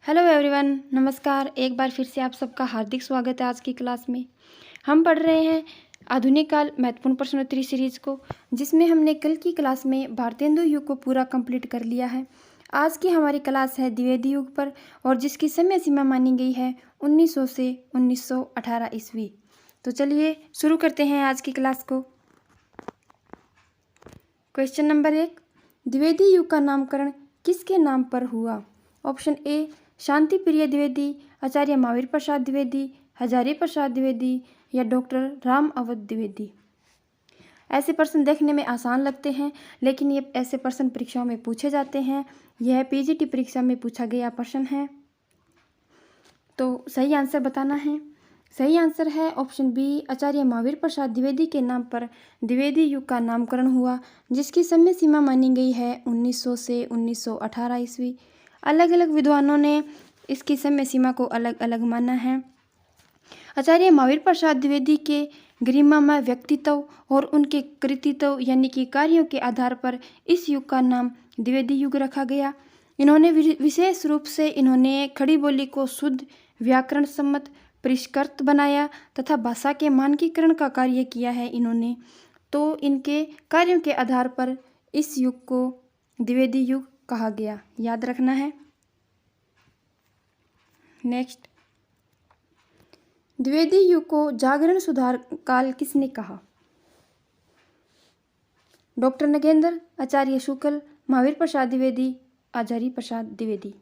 Hello everyone, नमस्कार। एक बार फिर से आप सबका हार्दिक स्वागत है। आज की क्लास में हम पढ़ रहे हैं आधुनिक काल महत्वपूर्ण प्रश्नोत्तरी सीरीज को, जिसमें हमने कल की क्लास में भारतेंदु युग को पूरा कंप्लीट कर लिया है। आज की हमारी क्लास है द्विवेदी युग पर, और जिसकी समय सीमा मानी गई है 1900 से 1918 ईस्वी। तो चलिए शुरू करते हैं आज की क्लास को। क्वेश्चन नंबर 1, द्विवेदी युग का नामकरण किसके नाम पर हुआ? ऑप्शन ए शांति प्रिय द्विवेदी, आचार्य महावीर प्रसाद द्विवेदी, हजारी प्रसाद द्विवेदी या डॉक्टर राम अवध द्विवेदी। ऐसे प्रश्न देखने में आसान लगते हैं, लेकिन ये ऐसे प्रश्न परीक्षाओं में पूछे जाते हैं। यह पीजीटी परीक्षा में पूछा गया प्रश्न है, तो सही आंसर बताना है। सही आंसर है ऑप्शन बी, आचार्य महावीर प्रसाद द्विवेदी के नाम पर द्विवेदी युग का नामकरण हुआ, जिसकी समय सीमा मानी गई है 1900 से 1918 ईस्वी। अलग अलग विद्वानों ने इसकी समय सीमा को अलग अलग माना है। आचार्य महावीर प्रसाद द्विवेदी के गरिमामय व्यक्तित्व और उनके कृतित्व यानी कि कार्यों के आधार पर इस युग का नाम द्विवेदी युग रखा गया। इन्होंने विशेष रूप से खड़ी बोली को शुद्ध व्याकरण सम्मत परिष्कृत बनाया तथा भाषा के मानकीकरण का कार्य किया है इन्होंने। तो इनके कार्यों के आधार पर इस युग को द्विवेदी युग कहा गया, याद रखना है। नेक्स्ट, द्विवेदी युग को जागरण सुधार काल किसने कहा? डॉक्टर नगेंद्र, आचार्य शुक्ल, महावीर प्रसाद द्विवेदी, हजारी प्रसाद द्विवेदी।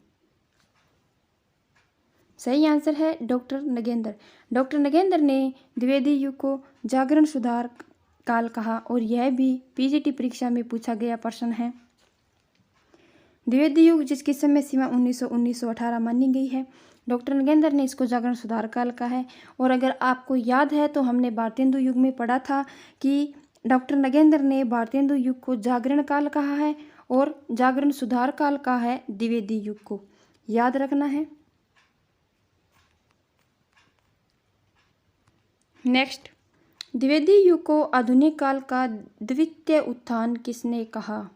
सही आंसर है डॉक्टर नगेंद्र। डॉक्टर नगेंद्र ने द्विवेदी युग को जागरण सुधार काल कहा, और यह भी पीजीटी परीक्षा में पूछा गया प्रश्न है। द्विवेदी युग जिसकी समय सीमा 1918 मानी गई है, डॉक्टर नगेंद्र ने इसको जागरण सुधार काल कहा है। और अगर आपको याद है तो हमने भारतेंदु युग में पढ़ा था कि डॉक्टर नगेंद्र ने भारतेंदु युग को जागरण काल कहा है और जागरण सुधार काल कहा है द्विवेदी युग को, याद रखना है। नेक्स्ट, द्विवेदी युग को आधुनिक काल का द्वितीय उत्थान किसने कहा?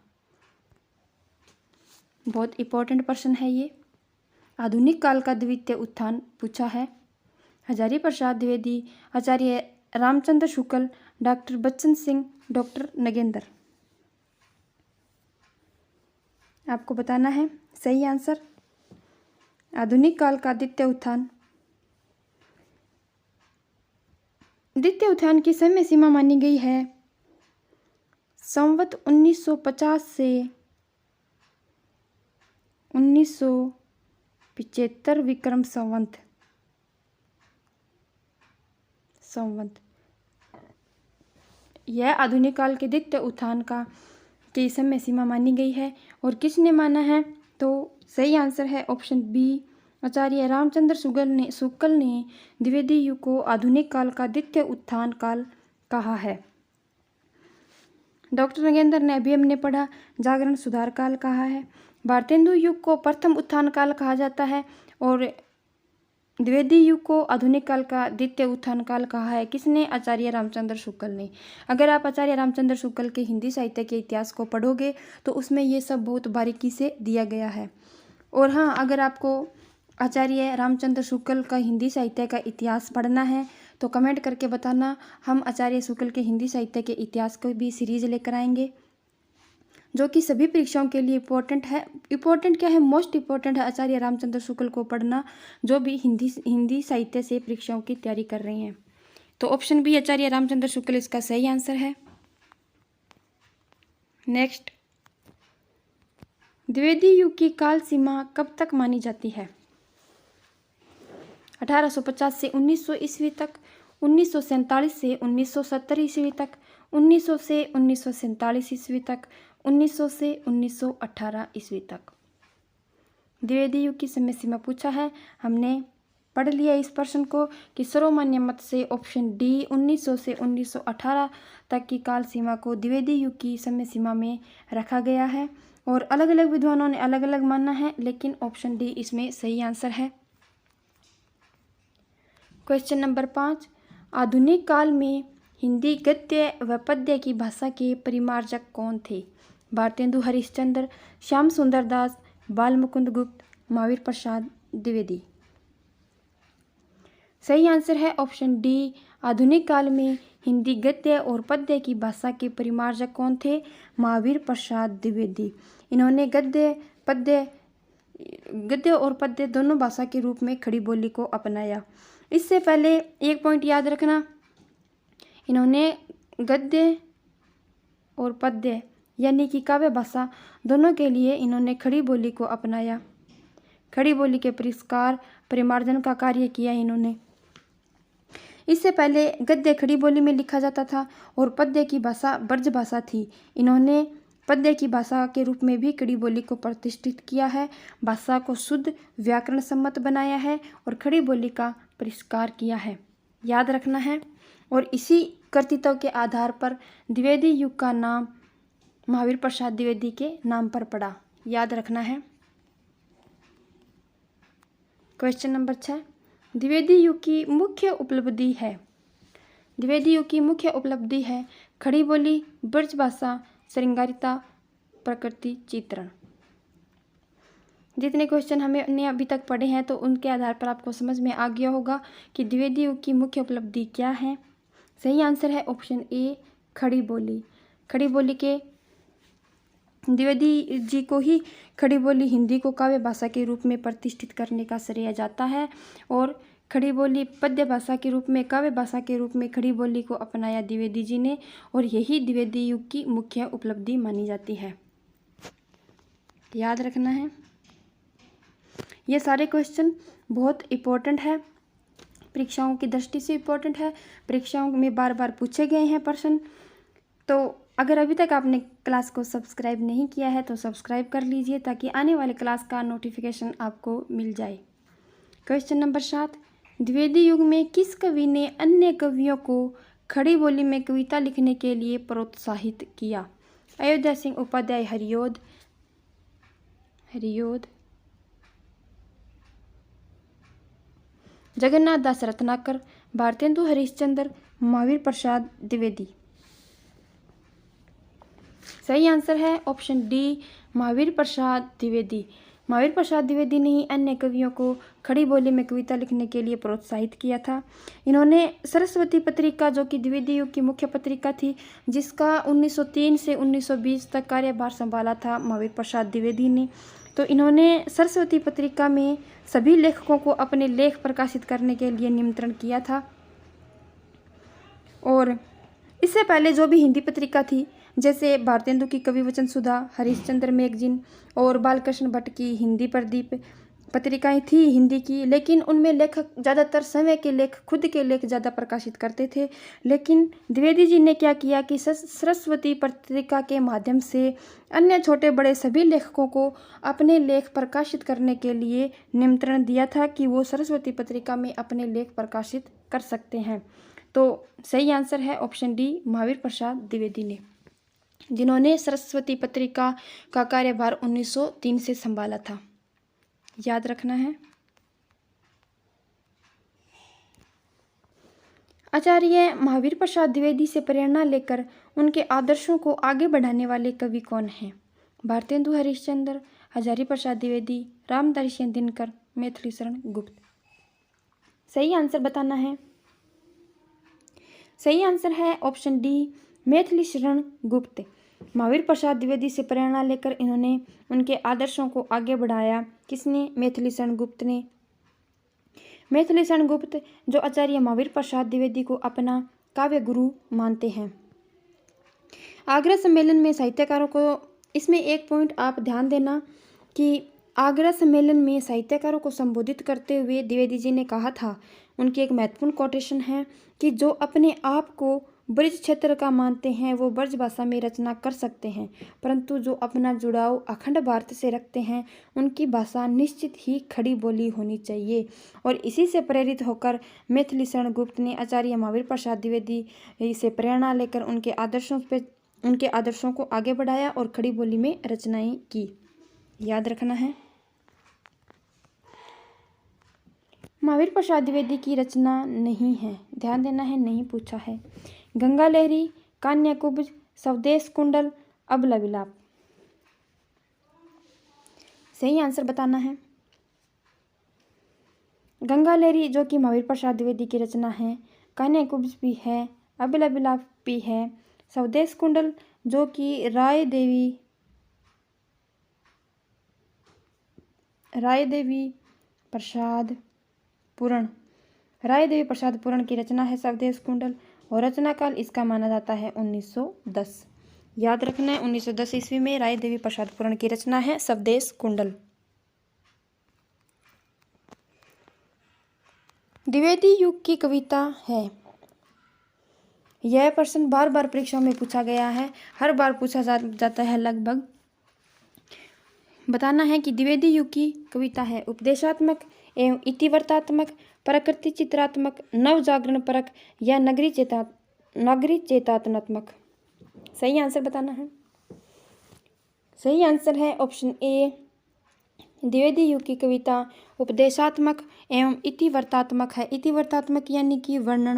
बहुत इंपॉर्टेंट प्रश्न है ये। आधुनिक काल का द्वितीय उत्थान पूछा है। हजारी प्रसाद द्विवेदी, आचार्य रामचंद्र शुक्ल, डॉक्टर बच्चन सिंह, डॉक्टर नगेंद्र। आपको बताना है सही आंसर। आधुनिक काल का द्वितीय उत्थान की समय सीमा मानी गई है संवत 1950 से 1975 विक्रम संवत। यह आधुनिक काल के द्वितीय उत्थान की समय सीमा मानी गई है। और किसने माना है? तो सही आंसर है ऑप्शन बी, आचार्य रामचंद्र शुक्ल ने द्विवेदी युग को आधुनिक काल का द्वितीय उत्थान काल कहा है। डॉक्टर नगेंद्र ने अभी हमने पढ़ा जागरण सुधार काल कहा है। भारतेंदु युग को प्रथम उत्थान काल कहा जाता है, और द्विवेदी युग को आधुनिक काल का द्वितीय उत्थान काल कहा है। किसने? आचार्य रामचंद्र शुक्ल ने। अगर आप आचार्य रामचंद्र शुक्ल के हिंदी साहित्य के इतिहास को पढ़ोगे तो उसमें ये सब बहुत बारीकी से दिया गया है। और हाँ, अगर आपको आचार्य रामचंद्र शुक्ल का हिंदी साहित्य का इतिहास पढ़ना है तो कमेंट करके बताना, हम आचार्य शुक्ल के हिंदी साहित्य के इतिहास को भी सीरीज लेकर आएंगे, जो कि सभी परीक्षाओं के लिए इम्पोर्टेंट है। इम्पोर्टेंट क्या है? मोस्ट इम्पोर्टेंट है आचार्य रामचंद्र शुक्ल को पढ़ना, जो भी हिंदी साहित्य से परीक्षाओं की तैयारी कर रहे हैं। तो ऑप्शन बी, आचार्य रामचंद्र शुक्ल, इसका सही आंसर है। नेक्स्ट, द्विवेदी युग की काल सीमा कब तक मानी जाती है? 1850 से 1900 ईस्वी तक, 1947 से 1970 ईस्वी तक, 1900 से 1947 ईस्वी तक, 1900 से 1918 ईस्वी तक। द्विवेदी युग की समय सीमा पूछा है। हमने पढ़ लिया इस प्रश्न को कि सर्वमान्य मत से ऑप्शन डी 1900 से 1918 तक की काल सीमा को द्विवेदी युग की समय सीमा में रखा गया है। और अलग अलग विद्वानों ने अलग अलग माना है, लेकिन ऑप्शन डी इसमें सही आंसर है। क्वेश्चन नंबर 5, आधुनिक काल में हिंदी गद्य व पद्य की भाषा के परिमार्जक कौन थे? भारतेंदु हरिश्चंद्र, श्याम सुंदर दास, बाल मुकुंद गुप्त, महावीर प्रसाद द्विवेदी। सही आंसर है ऑप्शन डी। आधुनिक काल में हिंदी गद्य और पद्य की भाषा के परिमार्जक कौन थे? महावीर प्रसाद द्विवेदी। इन्होंने गद्य और पद्य दोनों भाषा के रूप में खड़ी बोली को अपनाया। इससे पहले एक पॉइंट याद रखना, इन्होंने गद्य और पद्य यानी कि काव्य भाषा दोनों के लिए इन्होंने खड़ी बोली को अपनाया। खड़ी बोली के परिष्कार परिमार्जन का कार्य किया इन्होंने। इससे पहले गद्य खड़ी बोली में लिखा जाता था और पद्य की भाषा ब्रज भाषा थी। इन्होंने पद्य की भाषा के रूप में भी खड़ी बोली को प्रतिष्ठित किया है, भाषा को शुद्ध व्याकरण सम्मत बनाया है और खड़ी बोली का परिष्कार किया है, याद रखना है। और इसी कृतित्व के आधार पर द्विवेदी युग का नाम महावीर प्रसाद द्विवेदी के नाम पर पड़ा, याद रखना है। क्वेश्चन नंबर 6, द्विवेदी युग की मुख्य उपलब्धि है। द्विवेदी युग की मुख्य उपलब्धि है खड़ी बोली, ब्रज भाषा, श्रृंगारिता, प्रकृति चित्रण। जितने क्वेश्चन हमने अभी तक पढ़े हैं तो उनके आधार पर आपको समझ में आ गया होगा कि द्विवेदी युग की मुख्य उपलब्धि क्या है। सही आंसर है ऑप्शन ए, खड़ी बोली। खड़ी बोली के द्विवेदी जी को ही खड़ी बोली हिंदी को काव्य भाषा के रूप में प्रतिष्ठित करने का श्रेय जाता है और खड़ी बोली पद्य भाषा के रूप में, काव्य भाषा के रूप में खड़ी बोली को अपनाया द्विवेदी जी ने और यही द्विवेदी युग की मुख्य उपलब्धि मानी जाती है, याद रखना है। ये सारे क्वेश्चन बहुत इम्पोर्टेंट है, परीक्षाओं की दृष्टि से इम्पोर्टेंट है, परीक्षाओं में बार बार पूछे गए हैं प्रश्न। तो अगर अभी तक आपने क्लास को सब्सक्राइब नहीं किया है तो सब्सक्राइब कर लीजिए ताकि आने वाले क्लास का नोटिफिकेशन आपको मिल जाए। क्वेश्चन नंबर 7, द्विवेदी युग में किस कवि ने अन्य कवियों को खड़ी बोली में कविता लिखने के लिए प्रोत्साहित किया? अयोध्या सिंह उपाध्याय हरियोद, जगन्नाथ दास रत्नाकर, भारतेंदु हरिश्चंद्र, महावीर प्रसाद द्विवेदी। सही आंसर है ऑप्शन डी, महावीर प्रसाद द्विवेदी। महावीर प्रसाद द्विवेदी ने ही अन्य कवियों को खड़ी बोली में कविता लिखने के लिए प्रोत्साहित किया था। इन्होंने सरस्वती पत्रिका, जो कि द्विवेदी युग की मुख्य पत्रिका थी, जिसका 1903 से 1920 तक कार्यभार संभाला था महावीर प्रसाद द्विवेदी ने। तो इन्होंने सरस्वती पत्रिका में सभी लेखकों को अपने लेख प्रकाशित करने के लिए निमंत्रण किया था। और इससे पहले जो भी हिंदी पत्रिका थी, जैसे भारतेंदु की कवि वचन सुधा, हरिश्चंद्र मैगजीन और बालकृष्ण भट्ट की हिंदी प्रदीप पत्रिकाएं थी हिंदी की, लेकिन उनमें लेखक ज़्यादातर समय के लेख, खुद के लेख ज़्यादा प्रकाशित करते थे। लेकिन द्विवेदी जी ने क्या किया कि सरस्वती पत्रिका के माध्यम से अन्य छोटे बड़े सभी लेखकों को अपने लेख प्रकाशित करने के लिए निमंत्रण दिया था कि वो सरस्वती पत्रिका में अपने लेख प्रकाशित कर सकते हैं। तो सही आंसर है ऑप्शन डी, महावीर प्रसाद द्विवेदी ने, जिन्होंने सरस्वती पत्रिका का कार्यभार 1903 से संभाला था, याद रखना है। आचार्य महावीर प्रसाद द्विवेदी से प्रेरणा लेकर उनके आदर्शों को आगे बढ़ाने वाले कवि कौन हैं? भारतेंदु हरिश्चंद्र, हजारी प्रसाद द्विवेदी, रामधारी सिंह दिनकर, मैथिली शरण गुप्त। सही आंसर बताना है। सही आंसर है ऑप्शन डी, मैथिली शरण गुप्त। महावीर प्रसाद द्विवेदी से प्रेरणा लेकर इन्होंने उनके आदर्शों को आगे बढ़ाया। किसने? मैथिली शरण गुप्त ने। मैथिली शरण गुप्त जो आचार्य महावीर प्रसाद द्विवेदी को अपना काव्य गुरु मानते हैं। आगरा सम्मेलन में साहित्यकारों को, इसमें एक पॉइंट आप ध्यान देना कि आगरा सम्मेलन में साहित्यकारों को संबोधित करते हुए द्विवेदी जी ने कहा था, उनकी एक महत्वपूर्ण कोटेशन है कि जो अपने आप को ब्रज क्षेत्र का मानते हैं वो ब्रज भाषा में रचना कर सकते हैं, परंतु जो अपना जुड़ाव अखंड भारत से रखते हैं उनकी भाषा निश्चित ही खड़ी बोली होनी चाहिए। और इसी से प्रेरित होकर मैथिली शरण गुप्त ने आचार्य महावीर प्रसाद द्विवेदी से प्रेरणा लेकर उनके आदर्शों को आगे बढ़ाया और खड़ी बोली में रचनाएं की, याद रखना है। महावीर प्रसाद द्विवेदी की रचना नहीं है, ध्यान देना है, नहीं पूछा है। गंगा लहरी, कान्या कुब्ज, स्वदेश कुंडल, अबला विलाप। सही आंसर बताना है। गंगा लहरी जो कि महावीर प्रसाद द्विवेदी की रचना है। कन्या कुब्ज भी है, अबिला बिलाप भी है। स्वदेश कुंडल जो कि राय देवी प्रसाद पुरण की रचना है स्वदेश कुंडल, और रचना काल इसका माना जाता है 1910। याद रखना है 1910 ईस्वी में राय देवी प्रसाद पुरण की रचना है स्वदेश कुंडल। द्विवेदी युग की कविता है। यह प्रश्न बार बार परीक्षा में पूछा गया है, हर बार पूछा जाता है लगभग। बताना है कि द्विवेदी युग की कविता है उपदेशात्मक एवं इतिवृत्तात्मक, प्रकृति चित्रात्मक, नव जागरण परक या नगरी चेतनात्मक। सही आंसर बताना है। सही आंसर है ऑप्शन ए, द्विवेदी युग की कविता उपदेशात्मक एवं इतिवृत्तात्मक है। इतिवृत्तात्मक यानी कि वर्णन,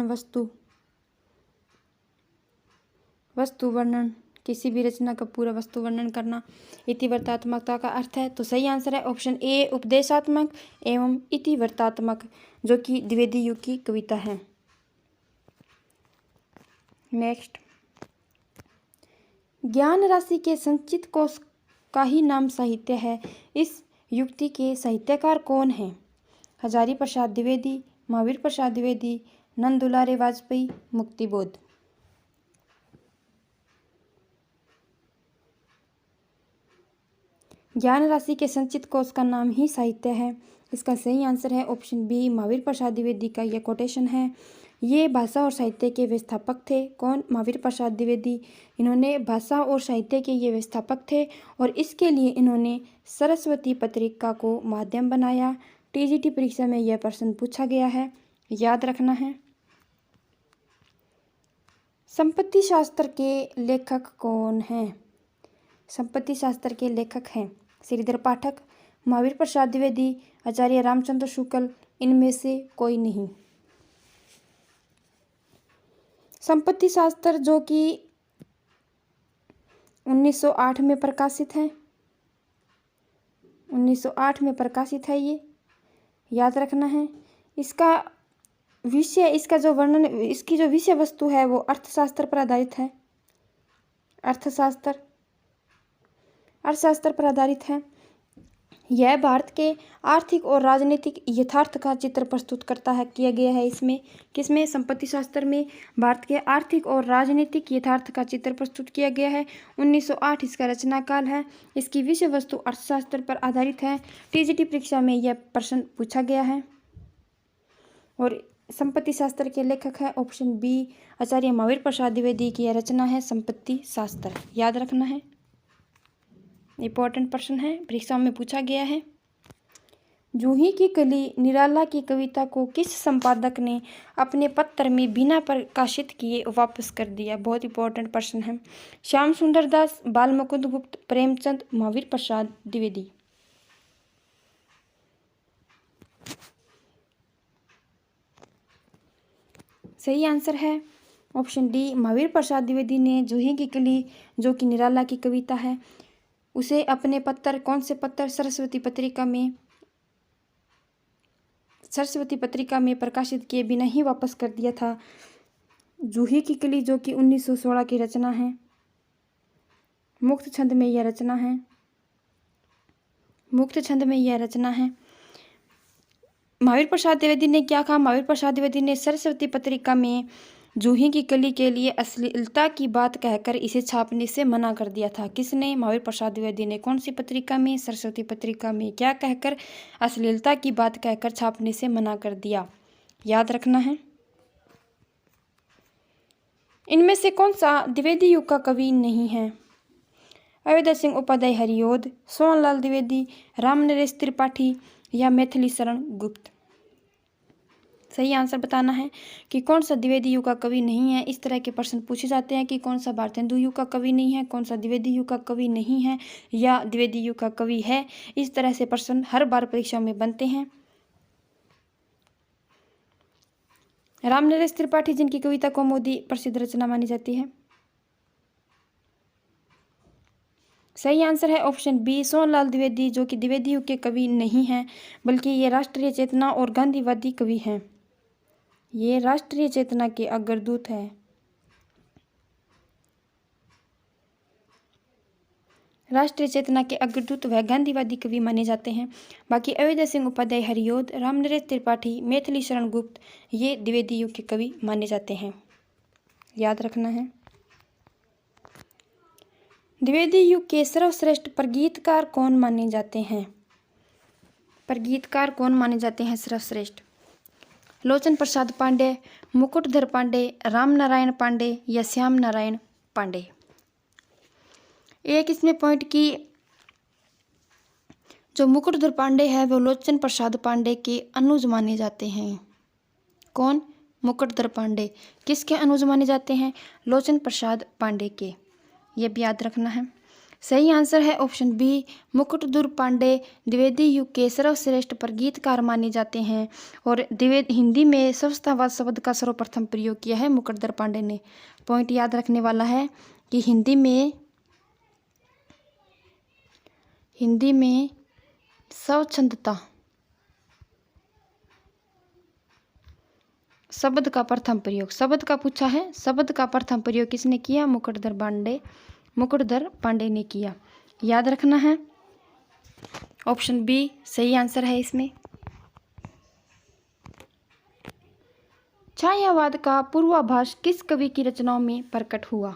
वस्तु वर्णन, किसी भी रचना का पूरा वस्तु वर्णन करना इतिवृत्तात्मकता का अर्थ है। तो सही आंसर है ऑप्शन ए, उपदेशात्मक एवं इतिवृत्तात्मक, जो कि द्विवेदी युग की कविता है। नेक्स्ट, ज्ञान राशि के संचित कोश का ही नाम साहित्य है। इस युक्ति के साहित्यकार कौन हैं? हजारी प्रसाद द्विवेदी, महावीर प्रसाद द्विवेदी, नंद दुलारे वाजपेयी, मुक्तिबोध। ज्ञान राशि के संचित कोश का नाम ही साहित्य है। इसका सही आंसर है ऑप्शन बी, महावीर प्रसाद द्विवेदी का यह कोटेशन है। ये भाषा और साहित्य के व्यवस्थापक थे। कौन? महावीर प्रसाद द्विवेदी। इन्होंने भाषा और साहित्य के ये व्यवस्थापक थे और इसके लिए इन्होंने सरस्वती पत्रिका को माध्यम बनाया। टीजीटी परीक्षा में यह प्रश्न पूछा गया है, याद रखना है। संपत्ति शास्त्र के लेखक कौन हैं? संपत्ति शास्त्र के लेखक हैं श्रीधर पाठक, महावीर प्रसाद द्विवेदी, आचार्य रामचंद्र शुक्ल, इनमें से कोई नहीं। संपत्ति शास्त्र जो कि 1908 में प्रकाशित है, 1908 में प्रकाशित है, ये याद रखना है। इसका विषय, इसका जो वर्णन, इसकी जो विषय वस्तु है वो अर्थशास्त्र पर आधारित है। अर्थशास्त्र पर आधारित है। यह भारत के आर्थिक और राजनीतिक यथार्थ का चित्र प्रस्तुत करता है, किया गया है इसमें। किसमें? संपत्ति शास्त्र में भारत के आर्थिक और राजनीतिक यथार्थ का चित्र प्रस्तुत किया गया है। 1908 इसका रचना काल है। इसकी विषय वस्तु अर्थशास्त्र पर आधारित है। टीजीटी परीक्षा में यह प्रश्न पूछा गया है। और संपत्ति शास्त्र के लेखक है ऑप्शन बी, आचार्य महावीर प्रसाद द्विवेदी की यह रचना है संपत्ति शास्त्र, याद रखना है। इंपॉर्टेंट प्रश्न है, परीक्षा में पूछा गया है। जूही की कली निराला की कविता को किस संपादक ने अपने पत्र में बिना प्रकाशित किए वापस कर दिया? बहुत इंपॉर्टेंट प्रश्न है। श्याम सुंदर दास, बाल मुकुंद गुप्त, प्रेमचंद, महावीर प्रसाद द्विवेदी। सही आंसर है ऑप्शन डी, महावीर प्रसाद द्विवेदी ने जूही की कली जो कि निराला की कविता है उसे अपने पत्र, कौन से पत्र? सरस्वती पत्रिका में प्रकाशित किए बिना ही वापस कर दिया था। जूही की कली जो कि 1916 की रचना है, मुक्त छंद में यह रचना है। महावीर प्रसाद द्विवेदी ने क्या कहा? महावीर प्रसाद द्विवेदी ने सरस्वती पत्रिका में जूही की कली के लिए अश्लीलता की बात कहकर इसे छापने से मना कर दिया था। किसने? महावीर प्रसाद द्विवेदी ने। कौन सी पत्रिका में? सरस्वती पत्रिका में। क्या कहकर? अश्लीलता की बात कहकर छापने से मना कर दिया, याद रखना है। इनमें से कौन सा द्विवेदी युग का कवि नहीं है? अयोध्या सिंह उपाध्याय हरिओद, सोहनलाल द्विवेदी, रामनरेश त्रिपाठी या मैथिली शरण गुप्त। सही आंसर बताना है कि कौन सा द्विवेदी युग का कवि नहीं है। इस तरह के प्रश्न पूछे जाते हैं कि कौन सा भारतेंदु युग का कवि नहीं है, कौन सा द्विवेदी युग का कवि नहीं है या द्विवेदी युग का कवि है। इस तरह से प्रश्न हर बार परीक्षा में बनते हैं। रामनरेश त्रिपाठी जिनकी कविता कौमुदी प्रसिद्ध रचना मानी जाती है। सही आंसर है ऑप्शन बी सोहनलाल द्विवेदी, जो कि द्विवेदी युग के कवि नहीं हैं बल्कि ये राष्ट्रीय चेतना और गांधीवादी कवि हैं। ये राष्ट्रीय चेतना के अग्रदूत हैं। राष्ट्रीय चेतना के अग्रदूत व गांधीवादी कवि माने जाते हैं। बाकी अयोध्या सिंह उपाध्याय हरिऔध, रामनरेश त्रिपाठी, मैथिली शरण गुप्त ये द्विवेदी युग के कवि माने जाते हैं, याद रखना है। द्विवेदी युग के सर्वश्रेष्ठ प्रगीतकार कौन माने जाते हैं? प्रगीतकार कौन माने जाते हैं सर्वश्रेष्ठ? लोचन प्रसाद पांडे, मुकुटधर पांडे, राम नारायण पांडे या श्याम नारायण पांडे। एक इसमें पॉइंट की जो मुकुटधर पांडे है वो लोचन प्रसाद पांडे के अनुज माने जाते हैं। कौन? मुकुटधर पांडे किसके अनुज माने जाते हैं? लोचन प्रसाद पांडे के, ये भी याद रखना है। सही आंसर है ऑप्शन बी मुकुटधर पांडे द्विवेदी युग के सर्वश्रेष्ठ प्रगीतकार माने जाते हैं और हिंदी में सवस्तावाद शब्द का सर्वप्रथम प्रयोग किया है मुकुटधर पांडे ने। पॉइंट याद रखने वाला है कि हिंदी में स्वच्छंदता शब्द का प्रथम प्रयोग, शब्द का पूछा है, शब्द का प्रथम प्रयोग किसने किया? मुकुटधर पांडे ने किया, याद रखना है। ऑप्शन बी सही आंसर है इसमें। छायावाद का पूर्वाभास किस कवि की रचनाओं में प्रकट हुआ?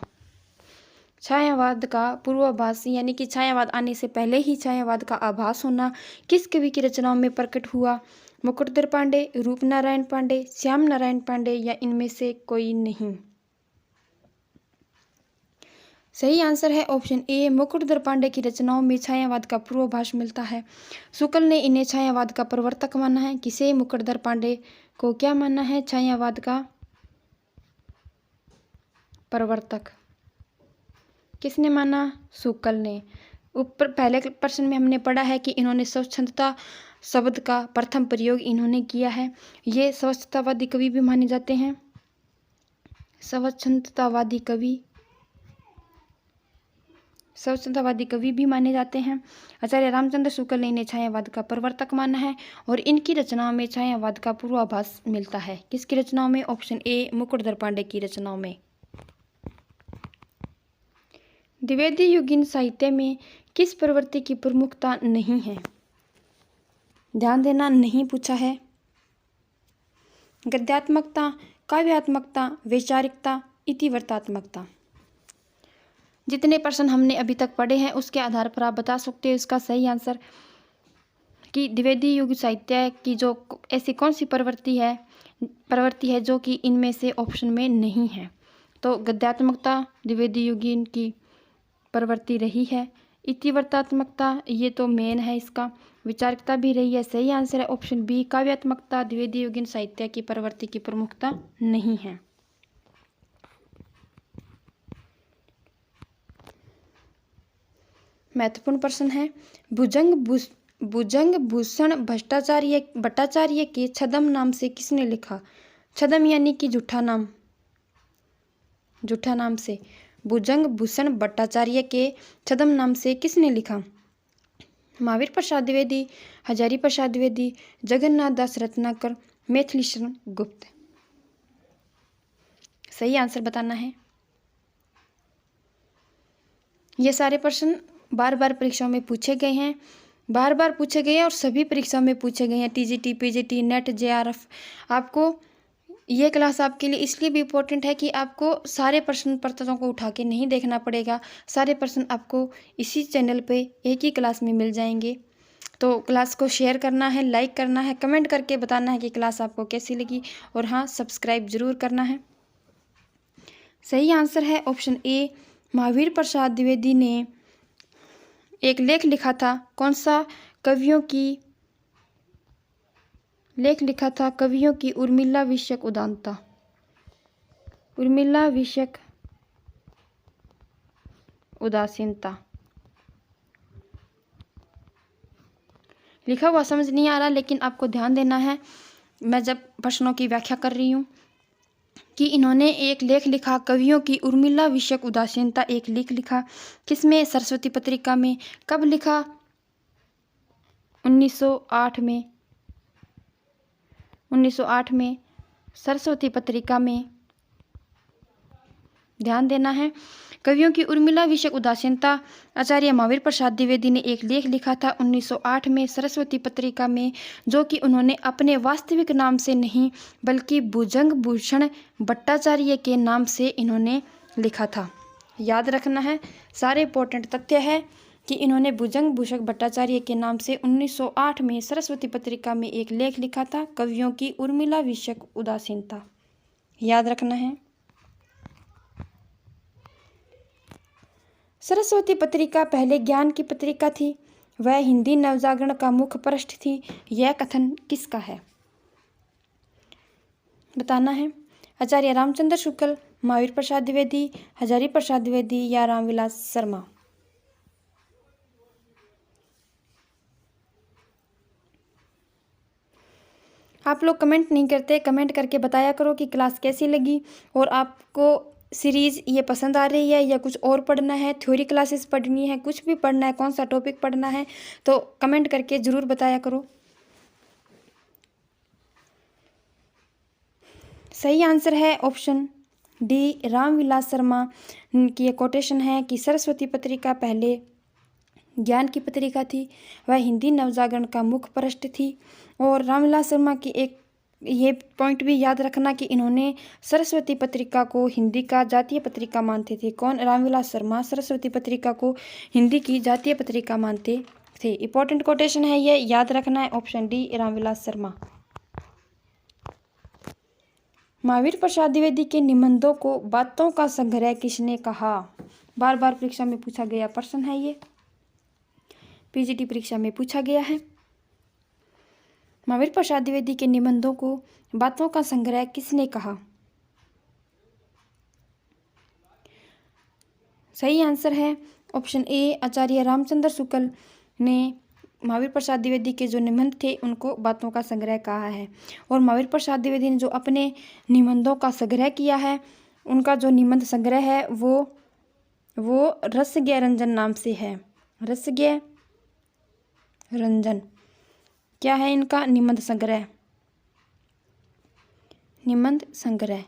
छायावाद का पूर्वाभास यानी कि छायावाद आने से पहले ही छायावाद का आभास होना किस कवि की रचनाओं में प्रकट हुआ? मुकुटधर पांडे, रूपनारायण पांडे, श्याम नारायण पांडे या इनमें से कोई नहीं। सही आंसर है ऑप्शन ए मुकुटधर पांडे की रचनाओं में छायावाद का पूर्वाभास मिलता है। शुक्ल ने इन्हें छायावाद का प्रवर्तक माना है। किसे? मुकुटधर पांडे को क्या माना है? छायावाद का प्रवर्तक। किसने माना? शुक्ल ने। ऊपर पहले प्रश्न में हमने पढ़ा है कि इन्होंने स्वच्छंदता शब्द का प्रथम प्रयोग इन्होंने किया है। ये स्वच्छतावादी कवि भी माने जाते हैं। स्वच्छंदतावादी कवि भी माने जाते हैं। आचार्य रामचंद्र शुक्ल ने इन्हें छायावाद का प्रवर्तक माना है और इनकी रचनाओं में छायावाद का पूर्वाभास मिलता है। किसकी रचनाओं में? ऑप्शन ए मुकुटधर पांडे की रचनाओं में। द्विवेदी युगीन साहित्य में किस प्रवृत्ति की प्रमुखता नहीं है? ध्यान देना, नहीं पूछा है। गद्यात्मकता, काव्यात्मकता, वैचारिकता, इतिवृत्तात्मकता। जितने प्रश्न हमने अभी तक पढ़े हैं उसके आधार पर आप बता सकते हो इसका सही आंसर कि द्विवेदी युग साहित्य की जो ऐसी कौन सी प्रवृत्ति है जो कि इनमें से ऑप्शन में नहीं है। तो गद्यात्मकता द्विवेदी युगीन की प्रवृत्ति रही है। इतिवृत्तात्मकता ये तो मेन है इसका। विचारिकता भी रही है। सही आंसर है ऑप्शन बी काव्यात्मकता द्विवेदी युगीन साहित्य की प्रवृत्ति की प्रमुखता नहीं है। महत्वपूर्ण प्रश्न है भुजंग भूषण भट्टाचार्य के छद्म नाम से किसने लिखा? छद्म यानी कि झूठा नाम से भुजंग भूषण भट्टाचार्य के छद्म नाम से किसने लिखा? महावीर प्रसाद द्विवेदी, हजारी प्रसाद द्विवेदी, जगन्नाथ दास रत्नाकर, मैथिली शरण गुप्त। सही आंसर बताना है। ये सारे प्रश्न बार बार परीक्षाओं में पूछे गए हैं, और सभी परीक्षाओं में पूछे गए हैं। TGT, PGT, net, JRF. आपको ये क्लास आपके लिए इसलिए भी इम्पोर्टेंट है कि आपको सारे प्रश्न पत्रों को उठा के नहीं देखना पड़ेगा। सारे प्रश्न आपको इसी चैनल पे एक ही क्लास में मिल जाएंगे। तो क्लास को शेयर करना है, लाइक करना है, कमेंट करके बताना है कि क्लास आपको कैसी लगी और हाँ सब्सक्राइब जरूर करना है। सही आंसर है ऑप्शन ए महावीर प्रसाद द्विवेदी ने एक लेख लिखा था। कौन सा? कवियों की उर्मिला विषयक उदारता। उर्मिला विषयक उदासीनता। लिखा हुआ समझ नहीं आ रहा लेकिन आपको ध्यान देना है मैं जब प्रश्नों की व्याख्या कर रही हूँ। कि इन्होंने एक लेख लिखा, कवियों की उर्मिला विषयक उदासीनता, एक लेख लिखा। किसमें? सरस्वती पत्रिका में। कब लिखा? 1908 में। 1908 में सरस्वती पत्रिका में। ध्यान देना है। कवियों की उर्मिला विषयक उदासीनता, आचार्य महावीर प्रसाद द्विवेदी ने एक लेख लिखा था 1908 में सरस्वती पत्रिका में, जो कि उन्होंने अपने वास्तविक नाम से नहीं बल्कि भुजंग भूषण भट्टाचार्य के नाम से इन्होंने लिखा था। याद रखना है, सारे इंपॉर्टेंट तथ्य है कि इन्होंने भुजंग भूषण भट्टाचार्य के नाम से 1908 में सरस्वती पत्रिका में एक लेख लिखा था, कवियों की उर्मिला विषयक उदासीनता। याद रखना है। सरस्वती पत्रिका पहले ज्ञान की पत्रिका थी, वह हिंदी नवजागरण का मुख्य पृष्ठ थी। यह कथन किसका है? बताना है। आचार्य रामचंद्र शुक्ल, महावीर प्रसाद द्विवेदी, हजारी प्रसाद द्विवेदी या रामविलास शर्मा। आप लोग कमेंट नहीं करते, कमेंट करके बताया करो कि क्लास कैसी लगी और आपको सीरीज़ ये पसंद आ रही है या कुछ और पढ़ना है, थ्योरी क्लासेस पढ़नी है, कुछ भी पढ़ना है, कौन सा टॉपिक पढ़ना है, तो कमेंट करके ज़रूर बताया करो। सही आंसर है ऑप्शन डी, रामविलास शर्मा की कोटेशन है कि सरस्वती पत्रिका पहले ज्ञान की पत्रिका थी, वह हिंदी नवजागरण का मुख्य पृष्ठ थी। और रामविलास शर्मा की एक ये पॉइंट भी याद रखना कि इन्होंने सरस्वती पत्रिका को हिंदी का जातीय पत्रिका मानते थे। कौन? रामविलास शर्मा सरस्वती पत्रिका को हिंदी की जातीय पत्रिका मानते थे। इंपॉर्टेंट कोटेशन है ये, याद रखना है। Option D, Ramvilas Sharma. महावीर प्रसाद द्विवेदी के निबंधों को बातों का संग्रह किसने कहा? बार बार परीक्षा में पूछा गया प्रश्न है ये, पीजीटी परीक्षा में पूछा गया है। महावीर प्रसाद द्विवेदी के निबंधों को बातों का संग्रह किसने कहा? सही आंसर है ऑप्शन ए, आचार्य रामचंद्र शुक्ल ने महावीर प्रसाद द्विवेदी के जो निबंध थे उनको बातों का संग्रह कहा है। और महावीर प्रसाद द्विवेदी ने जो अपने निबंधों का संग्रह किया है, उनका जो निबंध संग्रह है वो रसज्ञ रंजन नाम से है। रसज्ञ रंजन क्या है इनका? निबंध संग्रह। निबंध संग्रह।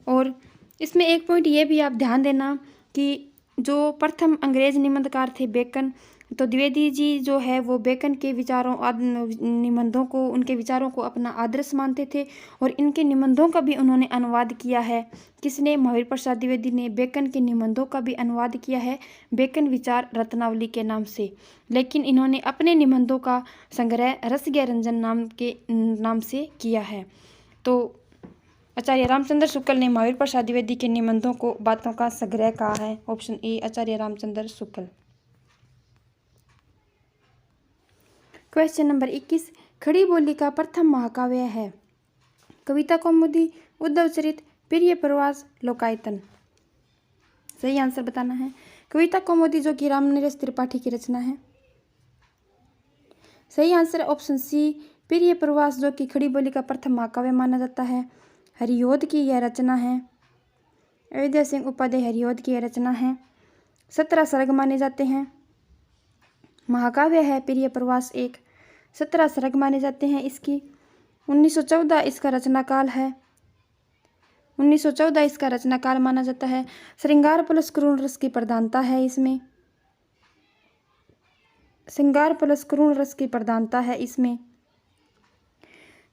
और इसमें एक पॉइंट ये भी आप ध्यान देना कि जो प्रथम अंग्रेज निबंधकार थे बेकन, तो द्विवेदी जी जो है वो बेकन के विचारों निबंधों को, उनके विचारों को अपना आदर्श मानते थे। और इनके निबंधों का भी उन्होंने अनुवाद किया है। किसने? महावीर प्रसाद द्विवेदी ने बेकन के निबंधों का भी अनुवाद किया है, बेकन विचार रत्नावली के नाम से। लेकिन इन्होंने अपने निबंधों का संग्रह रसज्ञ रंजन नाम से किया है। तो आचार्य रामचंद्र शुक्ल ने महावीर प्रसाद द्विवेदी के निबंधों को बातों का संग्रह कहा है। Option A, Acharya Ramchandra Shukla. Question number 21, खड़ी बोली का प्रथम महाकाव्य है? कविता कौमुदी, उद्धव चरित, प्रिय प्रवास, लोकायतन। सही आंसर बताना है। कविता कौमुदी जो कि रामनरेश त्रिपाठी की रचना है। सही आंसर है ऑप्शन सी, प्रिय प्रवास जो कि खड़ी बोली का प्रथम महाकाव्य माना जाता है। हरियोध की यह रचना है। अयोध्या सिंह उपाध्याय हरियोध की यह रचना है। 17 सर्ग माने जाते हैं। महाकाव्य है प्रिय प्रवास एक, 17 सर्ग माने जाते हैं इसकी। 1914 इसका रचनाकाल है। 1914 इसका रचनाकाल माना जाता है। श्रृंगार प्लस करुण रस की प्रधानता है इसमें। श्रृंगार प्लस करुण रस की प्रधानता है इसमें।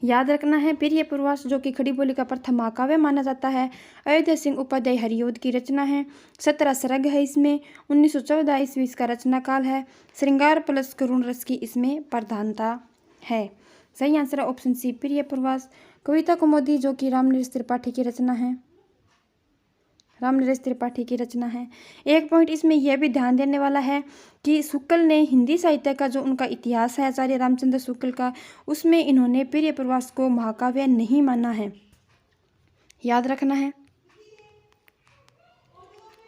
याद रखना है, प्रिय प्रवास जो कि खड़ी बोली का प्रथम महाकाव्य माना जाता है। अयोध्या सिंह उपाध्याय हरियोध की रचना है। 17 सर्ग है इसमें। 1914 ईस्वी इसका रचनाकाल है। श्रृंगार प्लस करुण रस की इसमें प्रधानता है। सही आंसर है ऑप्शन सी, प्रिय प्रवास। कविता कौमुदी जो कि रामनरेश त्रिपाठी की रचना है। रामनरेश त्रिपाठी की रचना है। एक पॉइंट इसमें यह भी ध्यान देने वाला है कि शुक्ल ने हिंदी साहित्य का जो उनका इतिहास है आचार्य रामचंद्र शुक्ल का, उसमें इन्होंने प्रिय प्रवास को महाकाव्य नहीं माना है। याद रखना है।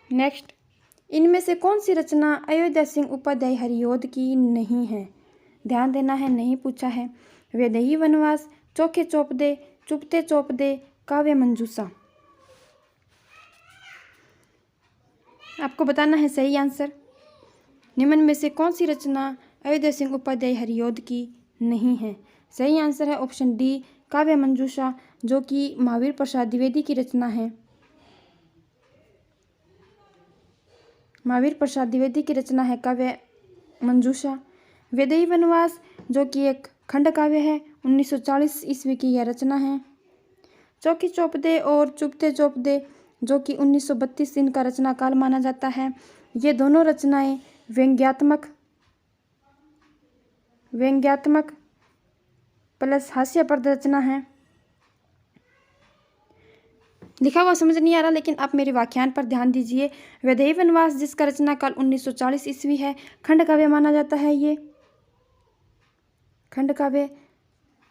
नेक्स्ट, इनमें से कौन सी रचना अयोध्या सिंह उपाध्याय हरियोध की नहीं है? ध्यान देना है, नहीं पूछा है। वैदेही वनवास, चोखे चौप दे, चुपते चौप दे, काव्य मंजूषा। आपको बताना है सही आंसर। निम्न में से कौन सी रचना अयोध्या सिंह उपाध्याय हरिऔध की नहीं है? सही आंसर है ऑप्शन डी काव्य मंजूषा, जो कि महावीर प्रसाद द्विवेदी की रचना है। महावीर प्रसाद द्विवेदी की रचना है काव्य मंजूषा। वैदेही वनवास, जो कि एक खंड काव्य है, 1940 ईस्वी की यह रचना है। चौकी चौपदे और चुपते चौपदे, जो कि 1932 इनका रचना काल माना जाता है। ये दोनों रचनाएं व्यंग्यात्मक प्लस हास्यप्रद रचना है। लिखा हुआ समझ नहीं आ रहा, लेकिन आप मेरे व्याख्यान पर ध्यान दीजिए। वैदेही वनवास, जिसका रचना काल 1940 ईस्वी है, खंड काव्य माना जाता है। ये खंड काव्य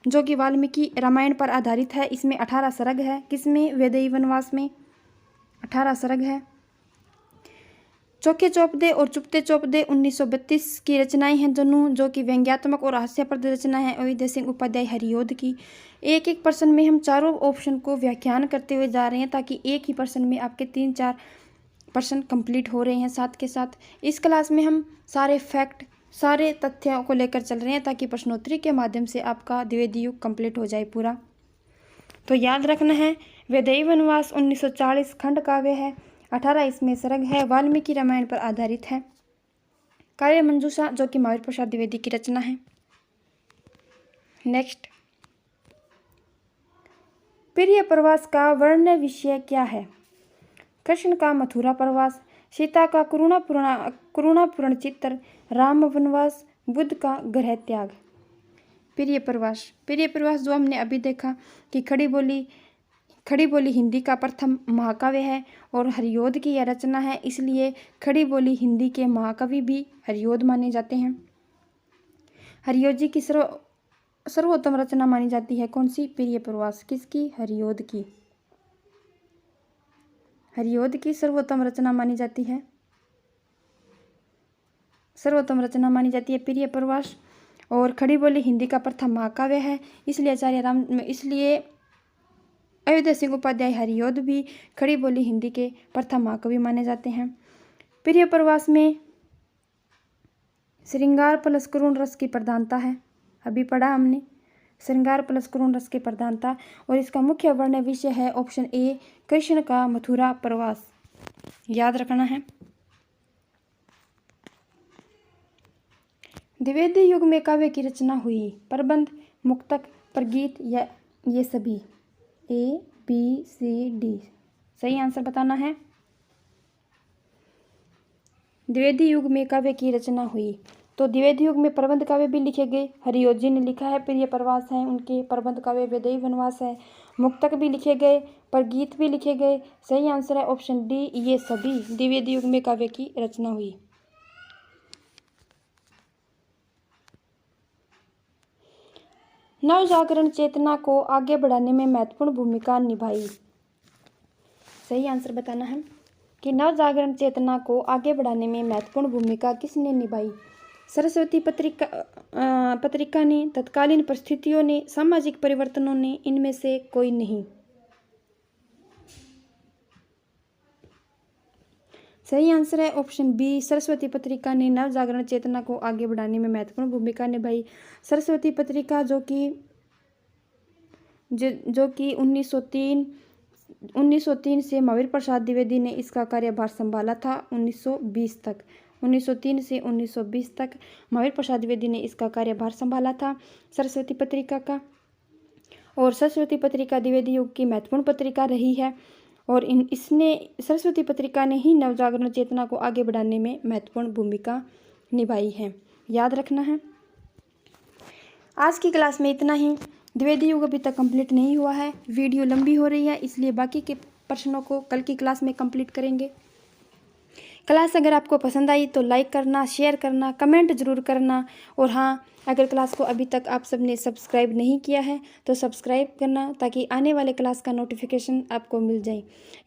जो कि वाल्मीकि रामायण पर आधारित है। इसमें 18 सर्ग है। किसमें? वैदेही वनवास में 18 सर्ग है। चौके चौपदे और चुपते चौपदे 1932 की रचनाएं हैं दोनों, जो कि व्यंग्यात्मक और हास्यप्रद रचना है अयोध्या सिंह उपाध्याय हरिऔध की। एक प्रश्न में हम चारों ऑप्शन को व्याख्यान करते हुए जा रहे हैं, ताकि एक ही प्रश्न में आपके 3-4 प्रश्न कंप्लीट हो रहे हैं साथ के साथ। इस क्लास में हम सारे फैक्ट, सारे तथ्यों को लेकर चल रहे हैं, ताकि प्रश्नोत्तरी के माध्यम से आपका द्विवेदी युग कंप्लीट हो जाए पूरा। तो याद रखना है, वैदेही वनवास 1940 खंड काव्य है, 18 इसमें सर्ग है, वाल्मीकि रामायण पर आधारित है। काव्य मंजूषा, जो कि महावीर प्रसाद द्विवेदी की रचना है। नेक्स्ट, प्रिय प्रवास का वर्ण विषय क्या है? कृष्ण का मथुरा प्रवास, सीता का करुणापूर्ण चित्र, राम वनवास, बुद्ध का गृह त्याग। प्रिय प्रवास जो हमने अभी देखा कि खड़ी बोली हिंदी का प्रथम महाकाव्य है और हरिऔध की यह रचना है, इसलिए खड़ी बोली हिंदी के महाकवि भी हरिऔध माने जाते हैं। हरिऔध जी की सर्वोत्तम रचना मानी जाती है कौन सी? प्रिय प्रवास। किसकी? हरिऔध की। हरिऔध की सर्वोत्तम रचना मानी जाती है। प्रिय प्रवास। और खड़ी बोली हिंदी का प्रथम महाकाव्य है, इसलिए अयोध्या सिंह उपाध्याय हरिऔध भी खड़ी बोली हिंदी के प्रथम महाकवि माने जाते हैं। प्रिय प्रवास में श्रृंगार प्लस करुण रस की प्रधानता है। अभी पढ़ा हमने, श्रृंगार प्लस करुण रस की प्रधानता। और इसका मुख्य वर्ण विषय है ऑप्शन ए कृष्ण का मथुरा प्रवास। याद रखना है। द्विवेदी युग में काव्य की रचना हुई। प्रबंध, मुक्तक, प्रगीत या ये सभी? A, B, C, D। सही आंसर बताना है। द्विवेदी युग में काव्य की रचना हुई, तो द्विवेदी युग में प्रबंध काव्य भी लिखे गए। हरिऔध जी ने लिखा है, प्रिय प्रवास है उनके। प्रबंध काव्य वैदेही वनवास है। मुक्तक भी लिखे गए, प्रगीत भी लिखे गए। सही आंसर है ऑप्शन डी, ये सभी द्विवेदी युग में काव्य की रचना हुई। नवजागरण चेतना को आगे बढ़ाने में महत्वपूर्ण भूमिका निभाई। सही आंसर बताना है कि नवजागरण चेतना को आगे बढ़ाने में महत्वपूर्ण भूमिका किसने निभाई? सरस्वती पत्रिका ने, तत्कालीन परिस्थितियों ने, सामाजिक परिवर्तनों ने, इनमें से कोई नहीं। सही आंसर है ऑप्शन बी, सरस्वती पत्रिका ने नवजागरण चेतना को आगे बढ़ाने में महत्वपूर्ण भूमिका निभाई। सरस्वती पत्रिका जो कि 1903 से महावीर प्रसाद द्विवेदी ने इसका कार्यभार संभाला था 1920 तक। 1903 से 1920 तक महावीर प्रसाद द्विवेदी ने इसका कार्यभार संभाला था सरस्वती पत्रिका का। और सरस्वती पत्रिका द्विवेदी युग की महत्वपूर्ण पत्रिका रही है, और सरस्वती पत्रिका ने ही नवजागरण चेतना को आगे बढ़ाने में महत्वपूर्ण भूमिका निभाई है। याद रखना है। आज की क्लास में इतना ही। द्विवेदी युग अभी तक कंप्लीट नहीं हुआ है, वीडियो लंबी हो रही है, इसलिए बाकी के प्रश्नों को कल की क्लास में कंप्लीट करेंगे। क्लास अगर आपको पसंद आई तो लाइक करना, शेयर करना, कमेंट जरूर करना। और हाँ, अगर क्लास को अभी तक आप सबने सब्सक्राइब नहीं किया है तो सब्सक्राइब करना, ताकि आने वाले क्लास का नोटिफिकेशन आपको मिल जाए।